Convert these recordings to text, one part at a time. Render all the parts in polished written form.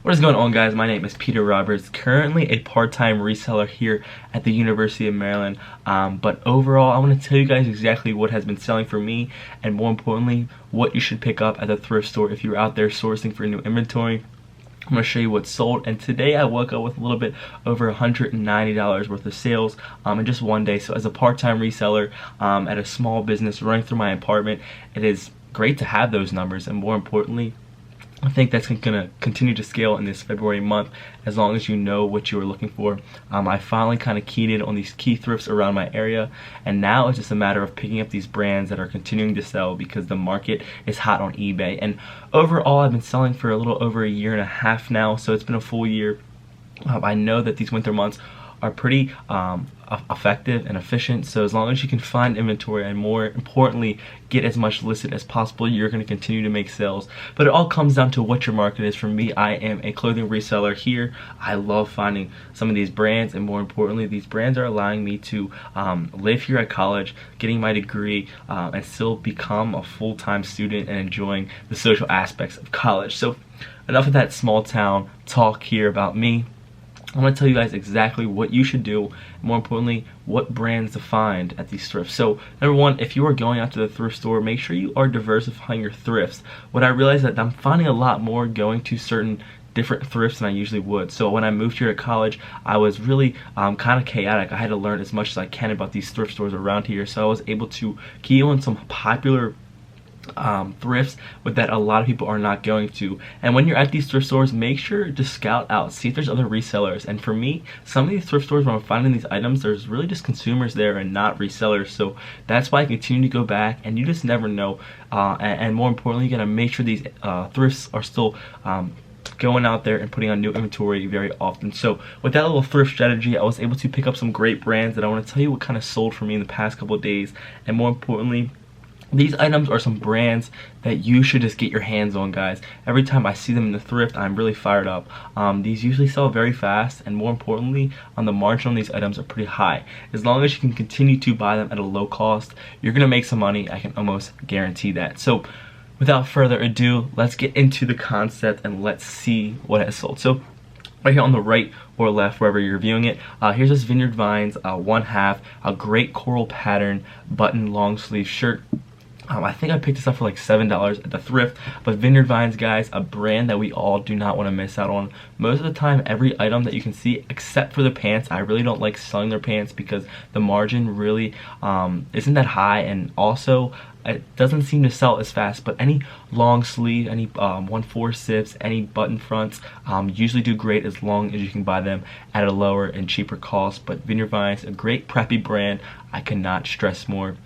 What is going on, guys? My name is Peter Roberts, currently a part-time reseller here at the University of Maryland. But overall, I want to tell you guys exactly what has been selling for me, and more importantly, what you should pick up at the thrift store if you're out there sourcing for new inventory. I'm going to show you what's sold, and today I woke up with a little bit over $190 worth of sales in just one day. So as a part-time reseller at a small business running through my apartment, it is great to have those numbers, and more importantly, I think that's going to continue to scale in this February month as long as you know what you are looking for. I finally kind of keyed in on these key thrifts around my area, and now it's just a matter of picking up these brands that are continuing to sell because the market is hot on eBay. And overall, I've been selling for a little over a year and a half now, so it's been a full year. I know that these winter months are pretty effective and efficient, so as long as you can find inventory and more importantly get as much listed as possible, you're going to continue to make sales. But it all comes down to what your market is. For me, I am a clothing reseller here. I love finding some of these brands, and more importantly, these brands are allowing me to live here at college, getting my degree, and still become a full-time student and enjoying the social aspects of college. So enough of that small town talk here about me. I want to tell you guys exactly what you should do, and more importantly, what brands to find at these thrifts. So, number one, if you are going out to the thrift store, make sure you are diversifying your thrifts. What I realized that I'm finding a lot more going to certain different thrifts than I usually would. So when I moved here at college, I was really kind of chaotic. I had to learn as much as I can about these thrift stores around here. So I was able to key on some popular thrifts that a lot of people are not going to. And when you're at these thrift stores, make sure to scout out, see if there's other resellers. And for me, some of these thrift stores, when I'm finding these items, there's really just consumers there and not resellers. So that's why I continue to go back, and you just never know. And more importantly, you gotta make sure these thrifts are still going out there and putting on new inventory very often. So with that little thrift strategy, I was able to pick up some great brands that I want to tell you what kind of sold for me in the past couple of days. And more importantly, these items are some brands that you should just get your hands on, guys. Every time I see them in the thrift, I'm really fired up. These usually sell very fast, and more importantly, on the margin on these items are pretty high. As long as you can continue to buy them at a low cost, you're gonna make some money. I can almost guarantee that. So without further ado, let's get into the concept and let's see what has sold. So right here on the right or left, wherever you're viewing it, here's this Vineyard Vines 1/2, a great coral pattern button long sleeve shirt. I think I picked this up for like $7 at the thrift. But Vineyard Vines, guys, a brand that we all do not want to miss out on. Most of the time, every item that you can see, except for the pants, I really don't like selling their pants because the margin really isn't that high, and also it doesn't seem to sell as fast. But any long sleeve, any 1/4 zips, any button fronts usually do great as long as you can buy them at a lower and cheaper cost. But Vineyard Vines, a great preppy brand. I cannot stress more.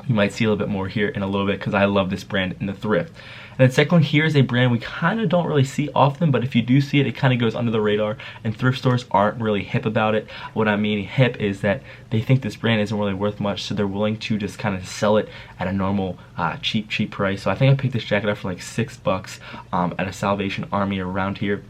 You might see a little bit more here in a little bit because I love this brand in the thrift. And then secondly, here's a brand we kind of don't really see often, but if you do see it, it kind of goes under the radar, and thrift stores aren't really hip about it. What I mean hip is that they think this brand isn't really worth much, so they're willing to just kind of sell it at a normal cheap price. So I think I picked this jacket up for like $6 at a Salvation Army around here.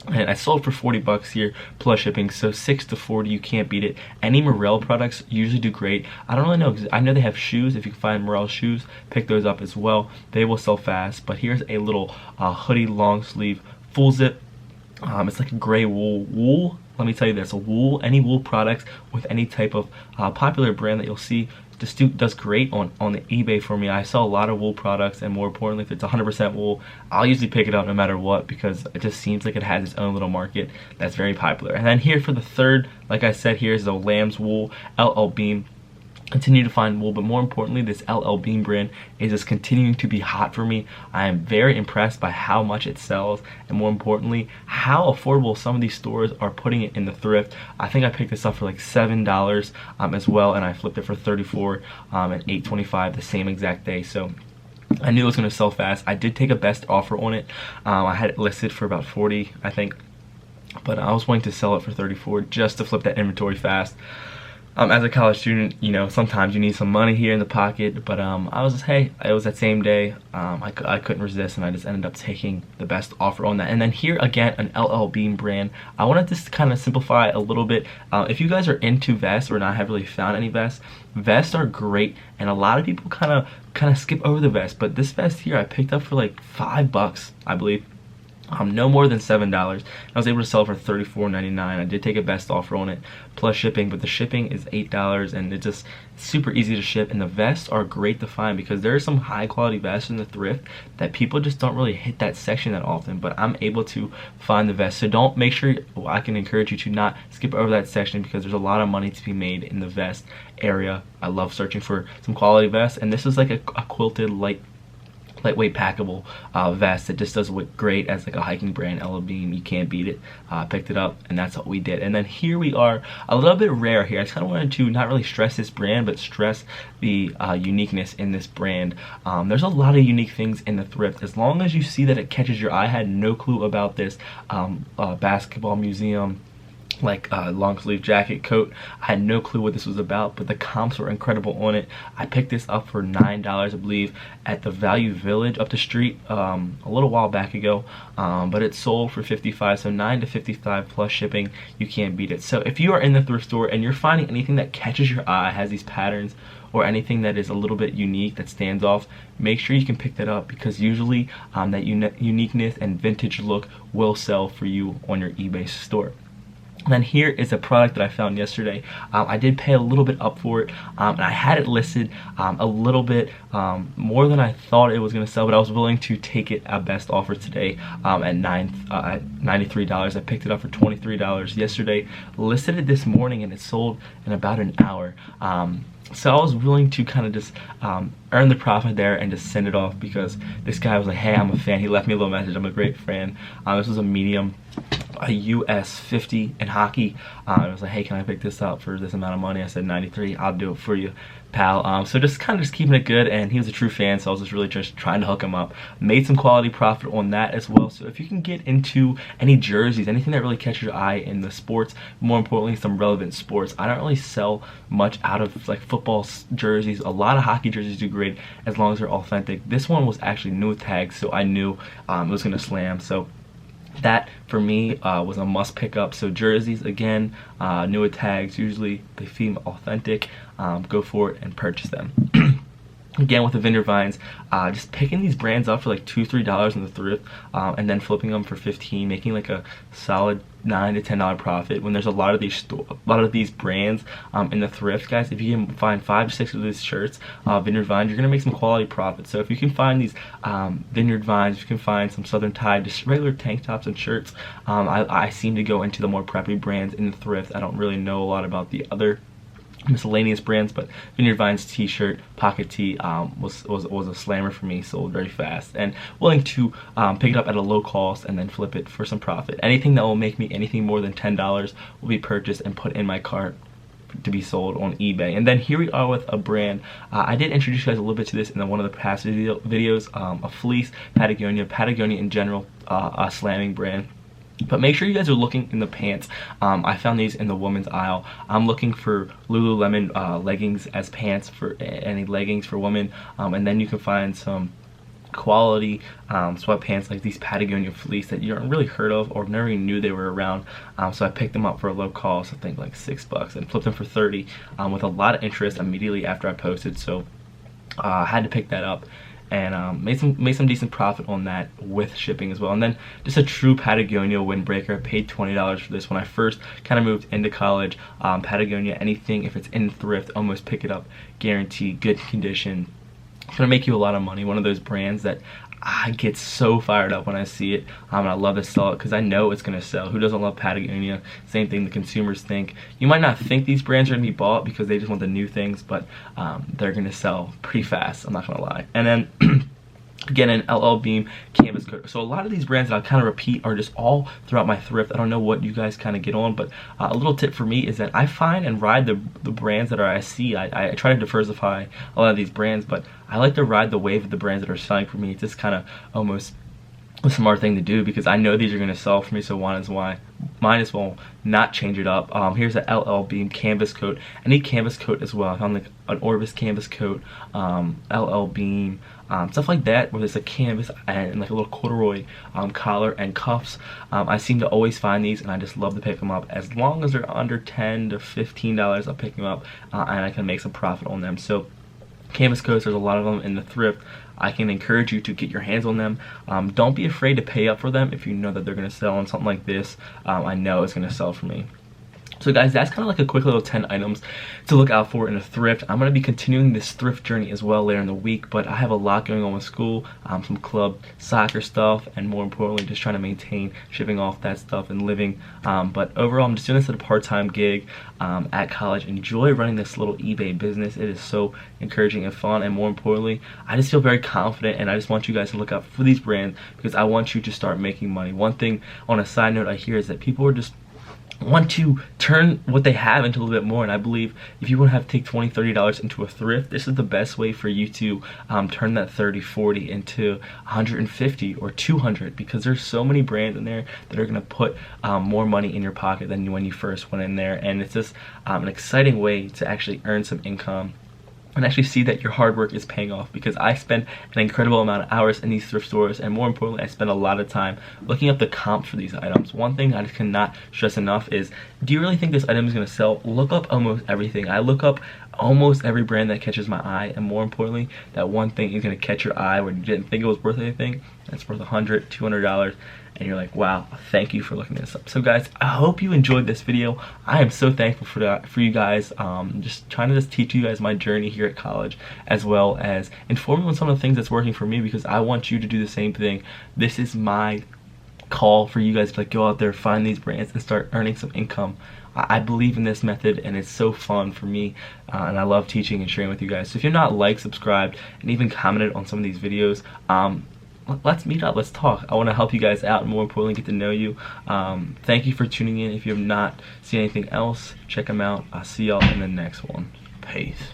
And I sold for $40 here plus shipping, so 6 to 40, you can't beat it. Any Morel products usually do great. I don't really know, because I know they have shoes. If you can find Morel shoes, pick those up as well. They will sell fast. But here's a little hoodie long sleeve full zip. It's like a gray wool. Let me tell you this, any wool products with any type of popular brand that you'll see just does great on the eBay for me. I sell a lot of wool products, and more importantly, if it's 100% wool, I'll usually pick it up no matter what because it just seems like it has its own little market that's very popular. And then here for the third, like I said, here's the lamb's wool LL Bean. Continue to find wool, but more importantly, this LL Bean brand is just continuing to be hot for me. I am very impressed by how much it sells, and more importantly, how affordable some of these stores are putting it in the thrift. I think I picked this up for like $7 as well, and I flipped it for $34 and $8.25 the same exact day. So I knew it was going to sell fast. I did take a best offer on it. I had it listed for about $40, I think, but I was willing to sell it for $34 just to flip that inventory fast. As a college student, you know, sometimes you need some money here in the pocket, but I was just, hey, it was that same day, I couldn't resist, and I just ended up taking the best offer on that. And then here again, an LL Bean brand. I wanted to kind of simplify a little bit. If you guys are into vests or not have really found any vests are great, and a lot of people kind of skip over the vest. But this vest here I picked up for like $5, I believe. no more than $7. I was able to sell it for $34.99. I did take a best offer on it, plus shipping, but the shipping is $8, and it's just super easy to ship. And the vests are great to find because there are some high quality vests in the thrift that people just don't really hit that section that often, but I'm able to find the vest. So make sure, I can encourage you to not skip over that section because there's a lot of money to be made in the vest area. I love searching for some quality vests, and this is like a quilted lightweight packable vest that just does look great as like a hiking brand. LL Bean, you can't beat it. Picked it up, and that's what we did. And then here we are, a little bit rare here. I just kind of wanted to not really stress this brand, but stress the uniqueness in this brand. There's a lot of unique things in the thrift. As long as you see that it catches your eye. I had no clue about this basketball museum long sleeve jacket coat. I had no clue what this was about, but the comps were incredible on it. I picked this up for $9, I believe, at the Value Village up the street a little while back ago, but it sold for $55, so $9 to $55 plus shipping. You can't beat it. So if you are in the thrift store and you're finding anything that catches your eye, has these patterns, or anything that is a little bit unique, that stands off, make sure you can pick that up, because usually that uniqueness and vintage look will sell for you on your eBay store. And then here is a product that I found yesterday. I did pay a little bit up for it, and I had it listed a little bit more than I thought it was going to sell, but I was willing to take it at best offer today at $93. I picked it up for $23 yesterday, listed it this morning, and it sold in about an hour. So I was willing to kind of just earn the profit there and just send it off, because this guy was like, hey, I'm a fan. He left me a little message. I'm a great fan. This was a medium, a US 50 in hockey. I was like, hey, can I pick this up for this amount of money? I said 93. I'll do it for you, pal. So just kind of just keeping it good, and he was a true fan, so I was just really just trying to hook him up. Made some quality profit on that as well. So if you can get into any jerseys, anything that really catches your eye in the sports, more importantly some relevant sports. I don't really sell much out of like football jerseys. A lot of hockey jerseys do great as long as they're authentic. This one was actually new with tags, so I knew it was gonna slam. So that for me was a must pick up. So jerseys, again, new with tags, usually they seem authentic. Go for it and purchase them. Again, with the Vineyard Vines, just picking these brands up for like $2-3 in the thrift, and then flipping them for $15, making like a solid $9 to $10 profit. When there's a lot of these brands in the thrift, guys, if you can find 5 to 6 of these shirts, Vineyard Vines, you're gonna make some quality profit. So if you can find these Vineyard Vines, you can find some Southern Tide, just regular tank tops and shirts. I seem to go into the more preppy brands in the thrift. I don't really know a lot about the other miscellaneous brands, but Vineyard Vines t-shirt, pocket tee was a slammer for me, sold very fast, and willing to pick it up at a low cost and then flip it for some profit. Anything that will make me anything more than $10 will be purchased and put in my cart to be sold on eBay. And then here we are with a brand. I did introduce you guys a little bit to this in one of the past videos, a fleece, Patagonia in general, a slamming brand. But make sure you guys are looking in the pants. I found these in the women's aisle. I'm looking for Lululemon leggings as pants, for any leggings for women, and then you can find some quality sweatpants like these Patagonia fleece that you don't really heard of or never even knew they were around. So I picked them up for a low cost, I think like $6, and flipped them for 30 with a lot of interest immediately after I posted. So I had to pick that up, and made some decent profit on that with shipping as well. And then just a true Patagonia windbreaker. I paid $20 for this when I first kind of moved into college. Patagonia, anything, if it's in thrift, almost pick it up, guaranteed, good condition. It's gonna make you a lot of money. One of those brands that I get so fired up when I see it, and I love to sell it because I know it's gonna sell. Who doesn't love Patagonia? Same thing the consumers think. You might not think these brands are gonna be bought because they just want the new things, but they're gonna sell pretty fast, I'm not gonna lie. And then again, an LL Bean canvas coat. So a lot of these brands that I kind of repeat are just all throughout my thrift. I don't know what you guys kind of get on, but a little tip for me is that I find and ride the brands that I see. I try to diversify a lot of these brands, but I like to ride the wave of the brands that are selling for me. It's just kind of almost a smart thing to do because I know these are going to sell for me, so might as well not change it up. Here's an LL Bean canvas coat. I need canvas coat as well. I found like an Orbis canvas coat, LL Bean, stuff like that, where there's a canvas and like a little corduroy collar and cuffs. I seem to always find these, and I just love to pick them up. As long as they're under $10 to $15, I'll pick them up, and I can make some profit on them. So canvas coats. There's a lot of them in the thrift. I can encourage you to get your hands on them. Don't be afraid to pay up for them if you know that they're going to sell on something like this. I know it's going to sell for me. So guys, that's kind of like a quick little 10 items to look out for in a thrift. I'm going to be continuing this thrift journey as well later in the week, but I have a lot going on with school, some club soccer stuff, and more importantly, just trying to maintain shipping off that stuff and living. But overall, I'm just doing this at a part-time gig at college. Enjoy running this little eBay business. It is so encouraging and fun, and more importantly, I just feel very confident, and I just want you guys to look out for these brands because I want you to start making money. One thing on a side note I hear is that people are just want to turn what they have into a little bit more, and I believe if you want to have to take $20, $30 into a thrift, this is the best way for you to turn that 30, 40 into 150 or 200, because there's so many brands in there that are going to put more money in your pocket than when you first went in there, and it's just an exciting way to actually earn some income and actually see that your hard work is paying off, because I spend an incredible amount of hours in these thrift stores, and more importantly, I spend a lot of time looking up the comps for these items. One thing I just cannot stress enough is, do you really think this item is going to sell? Look up almost everything. I look up almost every brand that catches my eye, and more importantly, that one thing is going to catch your eye when you didn't think it was worth anything, that's worth $100, $200, and you're like, wow, thank you for looking this up. So guys, I hope you enjoyed this video. I am so thankful for that, for you guys. Just trying to teach you guys my journey here at college, as well as inform you on some of the things that's working for me, because I want you to do the same thing. This is my call for you guys to go out there, find these brands, and start earning some income. I believe in this method, and it's so fun for me, and I love teaching and sharing with you guys. So if you're not liked, subscribed, and even commented on some of these videos, let's meet up, let's talk. I want to help you guys out, and more importantly, get to know you. Thank you for tuning in. If you have not seen anything else, check them out. I'll see y'all in the next one. Peace.